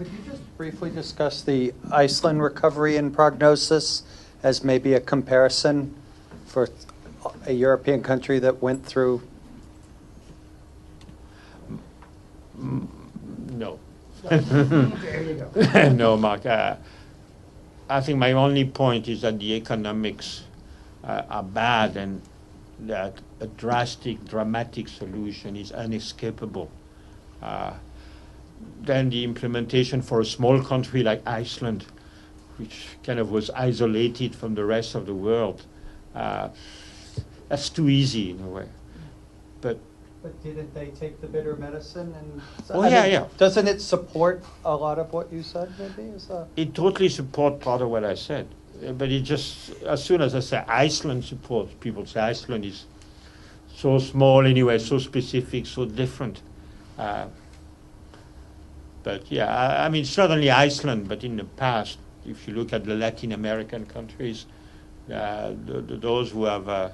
Could you just briefly discuss the Iceland recovery and prognosis as maybe a comparison for a European country that went through? No. There you go. No, Mark. I think my only point is that the economics are bad and that a dramatic solution is unescapable. Then the implementation for a small country like Iceland, which kind of was isolated from the rest of the world, that's too easy in a way. But didn't they take the bitter medicine? Yeah. Doesn't it support a lot of what you said, maybe? It totally supports part of what I said. But it just, as soon as I say Iceland supports, people say Iceland is so small anyway, so specific, so different. But yeah, I mean, it's not only Iceland, but in the past, if you look at the Latin American countries, those who have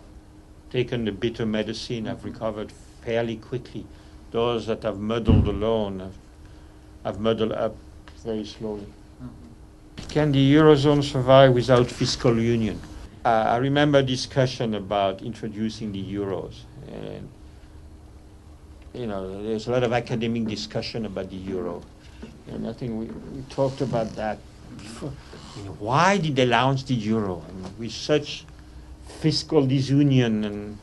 taken the bitter medicine have recovered fairly quickly. Those that have muddled alone have muddled up very slowly. Can the Eurozone survive without fiscal union? I remember a discussion about introducing the euros. And, there's a lot of academic discussion about the euro. And I think we talked about that before. Why did they launch the euro? With such fiscal disunion and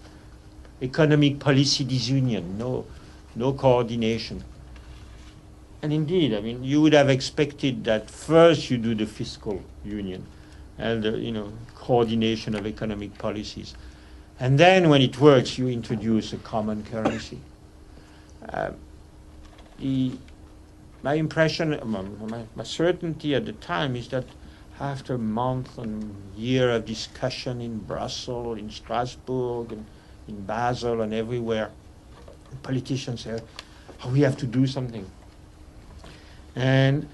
economic policy disunion, no coordination. And indeed, I mean, you would have expected that first you do the fiscal union and the, coordination of economic policies. And then when it works, you introduce a common currency. My impression, my certainty at the time is that after a month and year of discussion in Brussels, in Strasbourg, and in Basel and everywhere, politicians say, we have to do something. And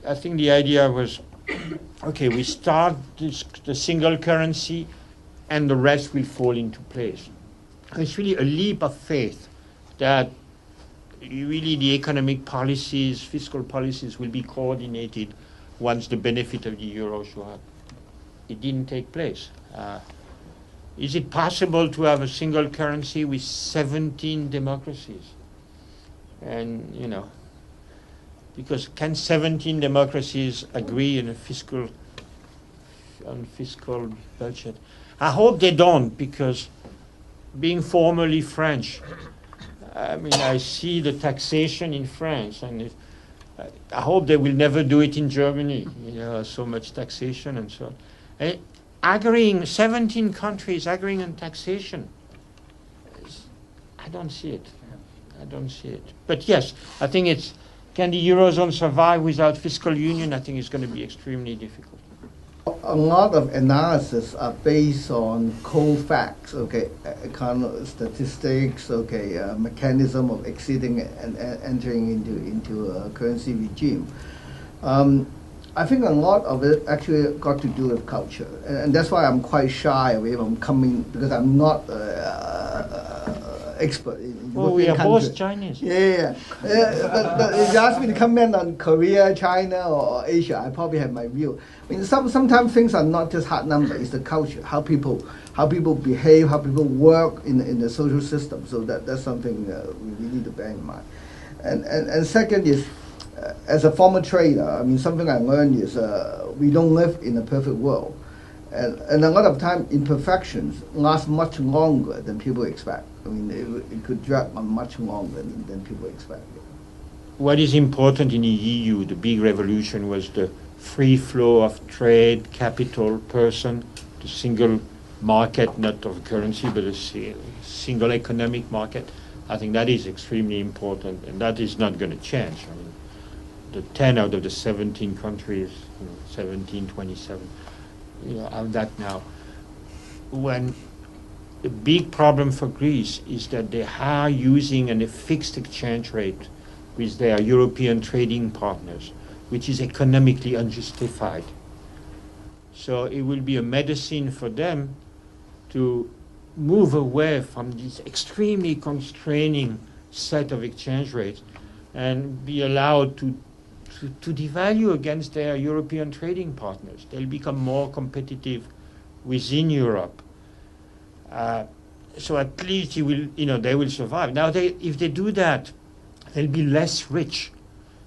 I think the idea was, okay, we start the single currency and the rest will fall into place. It's really a leap of faith that really the economic policies, fiscal policies will be coordinated once the benefit of the euro show up. It didn't take place. Is it possible to have a single currency with 17 democracies? And, because can 17 democracies agree on a fiscal budget? I hope they don't, because being formerly French, I mean, I see the taxation in France, and I hope they will never do it in Germany. So much taxation and so on. Agreeing, 17 countries agreeing on taxation, I don't see it. I don't see it. But yes, I think can the Eurozone survive without fiscal union? I think it's going to be extremely difficult. A lot of analysis are based on cold facts, economic statistics, mechanism of exceeding and entering into a currency regime. I think a lot of it actually got to do with culture, and that's why I'm quite shy away from coming, because I'm not expert in we are both Chinese. Yeah. But if you ask me to comment on Korea, China, or Asia, I probably have my view. I mean, sometimes things are not just hard numbers; it's the culture, how people behave, how people work in the social system. So that's something we need to bear in mind. And second is, as a former trader, I mean, something I learned is we don't live in a perfect world. And a lot of time, imperfections last much longer than people expect. I mean, it could drag on much longer than people expect. What is important in the EU, the big revolution, was the free flow of trade, capital, person, the single market, not of currency, but a single economic market. I think that is extremely important, and that is not going to change. I mean, the 10 out of the 17 countries, 17, 27, have that now. When the big problem for Greece is that they are using a fixed exchange rate with their European trading partners, which is economically unjustified. So it will be a medicine for them to move away from this extremely constraining set of exchange rates and be allowed to to devalue against their European trading partners. They'll become more competitive within Europe. So at least they will survive. Now, if they do that, they'll be less rich.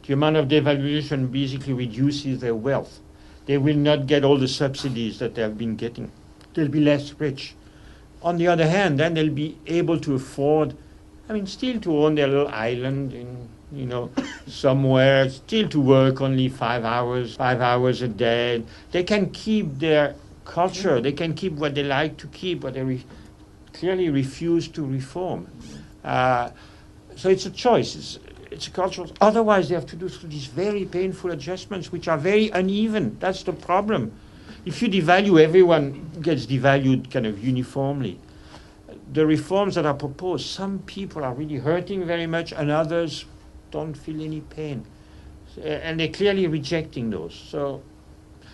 The amount of devaluation basically reduces their wealth. They will not get all the subsidies that they have been getting. They'll be less rich. On the other hand, then they'll be able to afford, still to own their little island in, somewhere, still to work only 5 hours a day. They can keep their culture. They can keep what they like to keep, but they clearly refuse to reform. So it's a choice. It's a cultural. Otherwise, they have to do these very painful adjustments, which are very uneven. That's the problem. If you devalue, everyone gets devalued kind of uniformly. The reforms that are proposed, some people are really hurting very much, and others don't feel any pain. And they're clearly rejecting those. So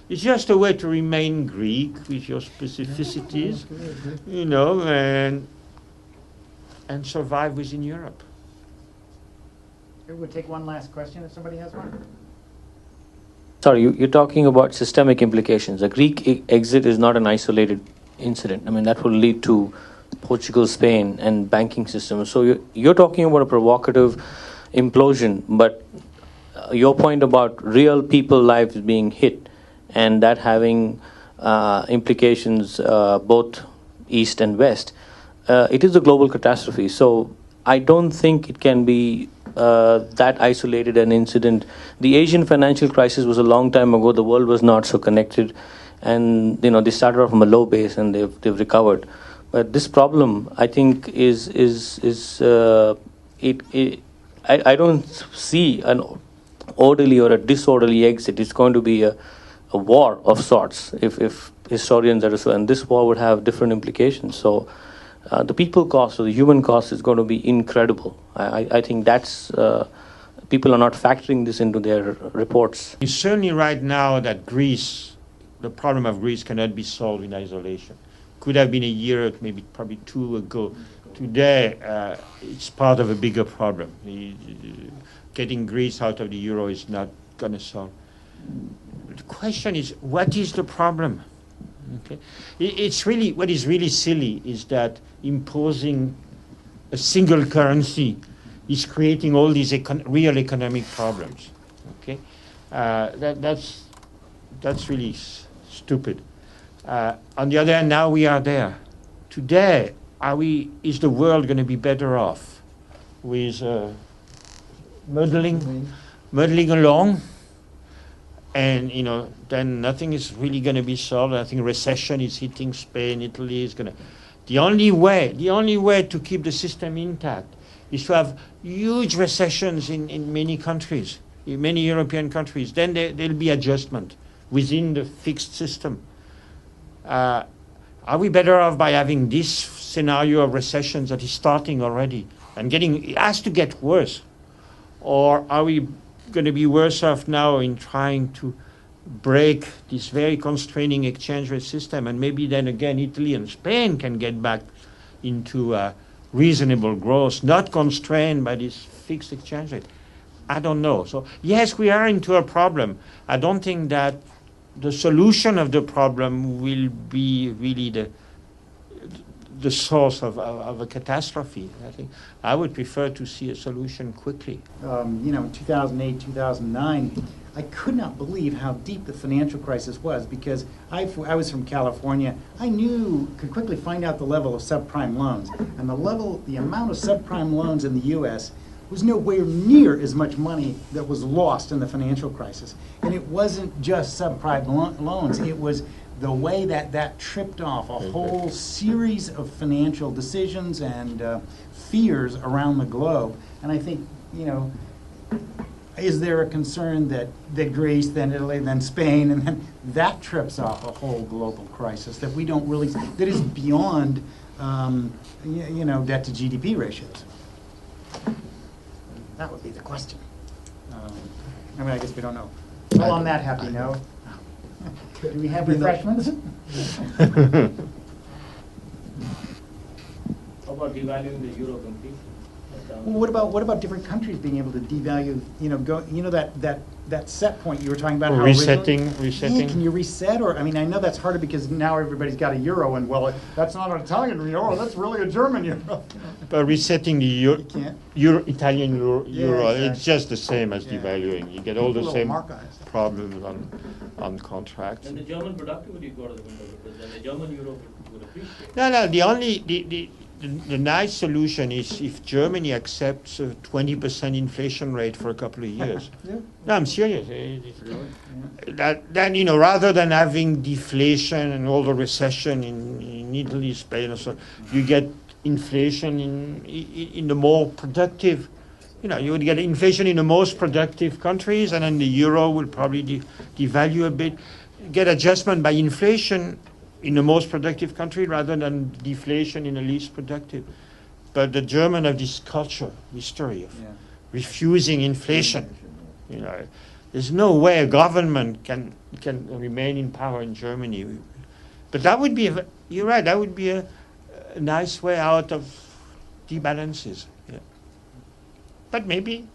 it's just a way to remain Greek with your specificities, and survive within Europe. We'll take one last question if somebody has one. Sorry, you're talking about systemic implications. The Greek exit is not an isolated incident. That will lead to Portugal, Spain, and banking systems. So you're talking about a provocative implosion, but your point about real people lives being hit and that having implications both east and west, it is a global catastrophe. So I don't think it can be that isolated an incident. The Asian financial crisis was a long time ago. The world was not so connected, and they started off from a low base and they've recovered. But this problem, I think, I don't see an orderly or a disorderly exit. It's going to be a war of sorts if historians are so, and this war would have different implications. So the people cost or the human cost is going to be incredible. I think that's people are not factoring this into their reports. It's certainly right now that the problem of Greece cannot be solved in isolation. Could have been a year, maybe probably 2 ago. Today, it's part of a bigger problem. Getting Greece out of the euro is not going to solve. The question is, what is the problem? Okay, it's really what is really silly is that imposing a single currency is creating all these real economic problems. Okay, that's really stupid. On the other hand, now we are there. Today, is the world going to be better off with muddling along? And then nothing is really going to be solved. I think recession is hitting Spain, Italy is going to. The only way to keep the system intact is to have huge recessions in many countries, in many European countries. Then there'll be adjustment within the fixed system. Are we better off by having this scenario of recessions that is starting already and it has to get worse? Or are we going to be worse off now in trying to break this very constraining exchange rate system, and maybe then again Italy and Spain can get back into reasonable growth, not constrained by this fixed exchange rate? I don't know. So yes, we are into a problem. I don't think that the solution of the problem will be really the source of a catastrophe. I think I would prefer to see a solution quickly. In 2008, 2009, I could not believe how deep the financial crisis was, because I was from California. I could quickly find out the level of subprime loans, and the amount of subprime loans in the U.S. was nowhere near as much money that was lost in the financial crisis. And it wasn't just subprime loans, it was the way that tripped off a whole series of financial decisions and fears around the globe. And I think, is there a concern that Greece, then Italy, then Spain, and then that trips off a whole global crisis that we don't really, that is beyond, debt to GDP ratios? That would be the question. I guess we don't know. Well, on that happy note, do we have refreshments? How about devaluing the euro completely? Well, what about different countries being able to devalue? That set point you were talking about. Or how resetting. Yeah, can you reset? Or I mean, I know that's harder because now everybody's got a euro, and well, that's not an Italian euro. That's really a German euro. But resetting the You can't. Italian euro, exactly. it's just the same as Yeah. devaluing. You get all the Little same mark eyes. problems on contracts. And the German productivity go out of the window because then the German euro would appreciate. No, the nice solution is if Germany accepts a 20% inflation rate for a couple of years. Yeah. No, I'm serious. Then, rather than having deflation and all the recession in Italy, Spain, or so, you get inflation in the more productive. You would get inflation in the most productive countries, and then the euro will probably devalue a bit. Get adjustment by inflation in the most productive country rather than deflation in the least productive. But the German have this culture, history of refusing inflation. There's no way a government can remain in power in Germany. But that would be, you're right, that would be a nice way out of debalances. Yeah. But maybe